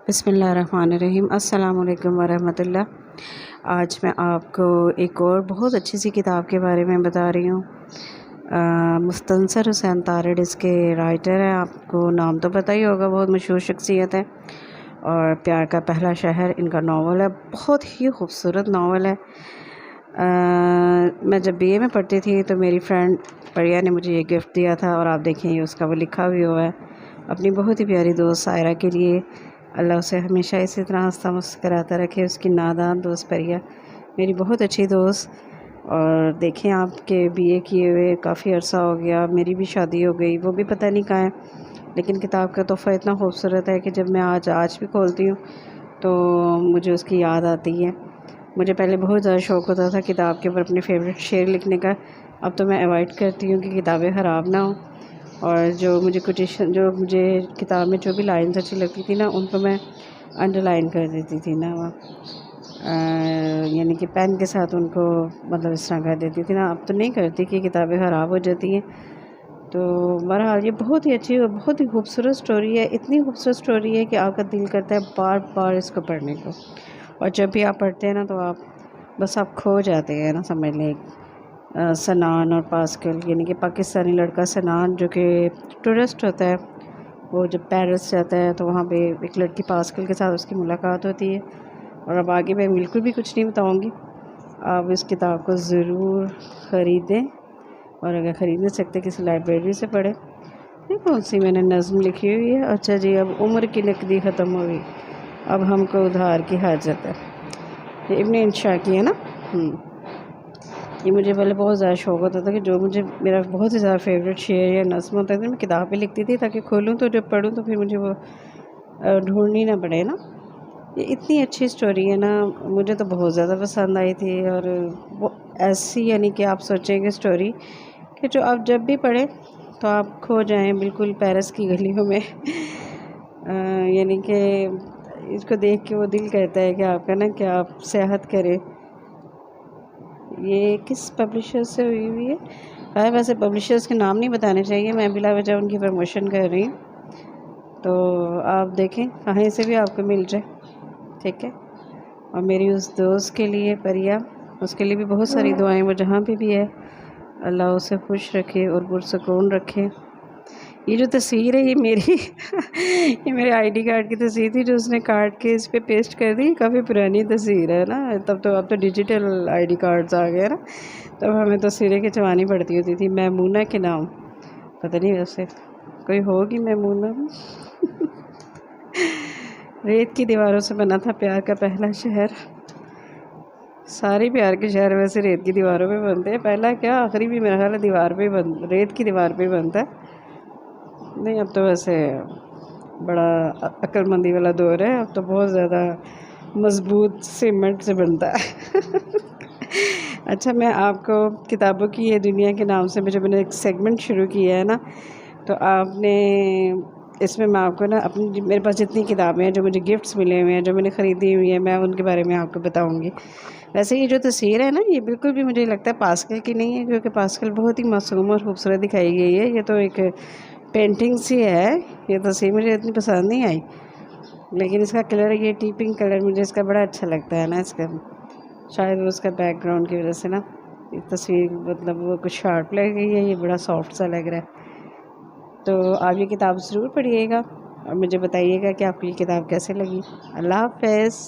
बिस्मिल्लाहिर्रहमानिर्रहीम। अस्सलाम वालेकुम वरहमतुल्लाह। आज मैं आपको एक और बहुत अच्छी सी किताब के बारे में बता रही हूँ। मुस्तनसर हुसैन तारिड़ इसके राइटर हैं। आपको नाम तो पता ही होगा, बहुत मशहूर शख्सियत है। और प्यार का पहला शहर इनका नावल है, बहुत ही खूबसूरत नावल है। मैं जब बीए में पढ़ती थी तो मेरी फ्रेंड परिया ने मुझे ये गिफ्ट दिया था, और आप देखें ये उसका वो लिखा भी हुआ है अपनी बहुत ही प्यारी दोस्त सायरा के लिए। अल्लाह उसे हमेशा इसी तरह हंसता मुस्कराता रखे। उसकी नादान दोस्त परिया मेरी बहुत अच्छी दोस्त। और देखें आपके बीए किए हुए काफ़ी अर्सा हो गया, मेरी भी शादी हो गई, वो भी पता नहीं कहाँ है। लेकिन किताब का तोहफ़ा इतना खूबसूरत है कि जब मैं आज भी खोलती हूँ तो मुझे उसकी याद आती है। मुझे पहले बहुत ज़्यादा शौक़ होता था किताब के ऊपर अपने फेवरेट शेर लिखने का। अब तो मैं अवॉइड करती हूँ कि किताबें ख़राब ना हों। और जो मुझे किताब में जो भी लाइन्स अच्छी लगती थी ना, उनको मैं अंडरलाइन कर देती थी ना, यानी कि पेन के साथ उनको मतलब इस तरह कर देती थी ना। अब तो नहीं करती कि किताबें ख़राब हो जाती हैं। तो बहरहाल ये बहुत ही अच्छी और बहुत ही खूबसूरत स्टोरी है। इतनी खूबसूरत स्टोरी है कि आपका दिल करता है बार बार इसको पढ़ने को। और जब भी आप पढ़ते हैं ना तो आप खो जाते हैं ना, समझ लें। सनान और पास्कल, यानी कि पाकिस्तानी लड़का सनान जो कि टूरिस्ट होता है, वो जब पेरिस जाता है तो वहाँ पे एक लड़की पास्कल के साथ उसकी मुलाकात होती है। और अब आगे मैं बिल्कुल भी कुछ नहीं बताऊँगी, आप इस किताब को ज़रूर ख़रीदें। और अगर ख़रीद नहीं सकते किसी लाइब्रेरी से पढ़ें। ये कौन सी मैंने नज़्म लिखी हुई है? अच्छा जी, अब उम्र की नकदी ख़त्म हो गई, अब हमको उधार की हाजत है। ये इब्न इंशा की है ना। ये मुझे पहले बहुत ज़्यादा शौक़ होता था कि जो मुझे मेरा बहुत ही ज़्यादा फेवरेट शेर या नज़्म होता था मैं किताब पे लिखती थी, ताकि खोलूँ तो जब पढ़ूँ तो फिर मुझे वो ढूंढनी ना पड़े ना। ये इतनी अच्छी स्टोरी है ना, मुझे तो बहुत ज़्यादा पसंद आई थी। और वो ऐसी, यानी कि आप सोचेंगे स्टोरी कि जो आप जब भी पढ़ें तो आप खो जाएं बिल्कुल पेरिस की गलियों में। यानी कि इसको देख के वो दिल करता है कि आपका ना क्या आप सेहत करें। ये किस पब्लिशर से हुई हुई है? वैसे पब्लिशर्स के नाम नहीं बताने चाहिए, मैं बिला वजह उनकी प्रमोशन कर रही हूँ। तो आप देखें कहीं से भी आपको मिल जाए, ठीक है। और मेरी उस दोस्त के लिए परिया, उसके लिए भी बहुत सारी दुआएं, वो जहाँ पे भी है अल्लाह उसे खुश रखे और पुरसकून रखे। ये जो तस्वीर है ये मेरी ये मेरे आईडी कार्ड की तस्वीर थी जो उसने काट के इस पे पेस्ट कर दी। काफ़ी पुरानी तस्वीर है ना, तब तो अब तो डिजिटल आईडी कार्ड्स आ गए ना, तब हमें तस्वीरें खिंचवानी पड़ती होती थी। मैमूना के नाम, पता नहीं वैसे कोई होगी मैमूना। रेत की दीवारों से बना था प्यार का पहला शहर। सारे प्यार के शहर वैसे रेत की दीवारों पे बनते हैं। पहला क्या, आखिरी भी मेरा ख्याल है दीवार पे रेत की दीवार पे बनता है। नहीं, अब तो वैसे बड़ा अक्लमंदी वाला दौर है, अब तो बहुत ज़्यादा मज़बूत सीमेंट से बनता है। अच्छा, मैं आपको किताबों की ये दुनिया के नाम से जब मैंने एक सेगमेंट शुरू किया है ना, तो आपने इसमें मैं आपको ना अपनी, मेरे पास जितनी किताबें हैं जो मुझे गिफ्ट्स मिले हुए हैं, जो मैंने ख़रीदी हुई है, मैं उनके बारे में आपको बताऊंगी। वैसे ये जो तस्वीर है ना, ये बिल्कुल भी मुझे लगता है पास्कल की नहीं है, क्योंकि पास्कल बहुत ही मासूम और खूबसूरत दिखाई गई है। ये तो एक पेंटिंग सी है। ये तस्वीर मुझे इतनी पसंद नहीं आई, लेकिन इसका कलर, ये टीपिंग कलर मुझे इसका बड़ा अच्छा लगता है ना। इसका शायद वो उसका बैकग्राउंड की वजह से ना ये तस्वीर मतलब वो कुछ शार्प लग गई है, ये बड़ा सॉफ्ट सा लग रहा है। तो आप ये किताब ज़रूर पढ़िएगा और मुझे बताइएगा कि आपको ये किताब कैसे लगी। अल्लाह हाफ़िज़।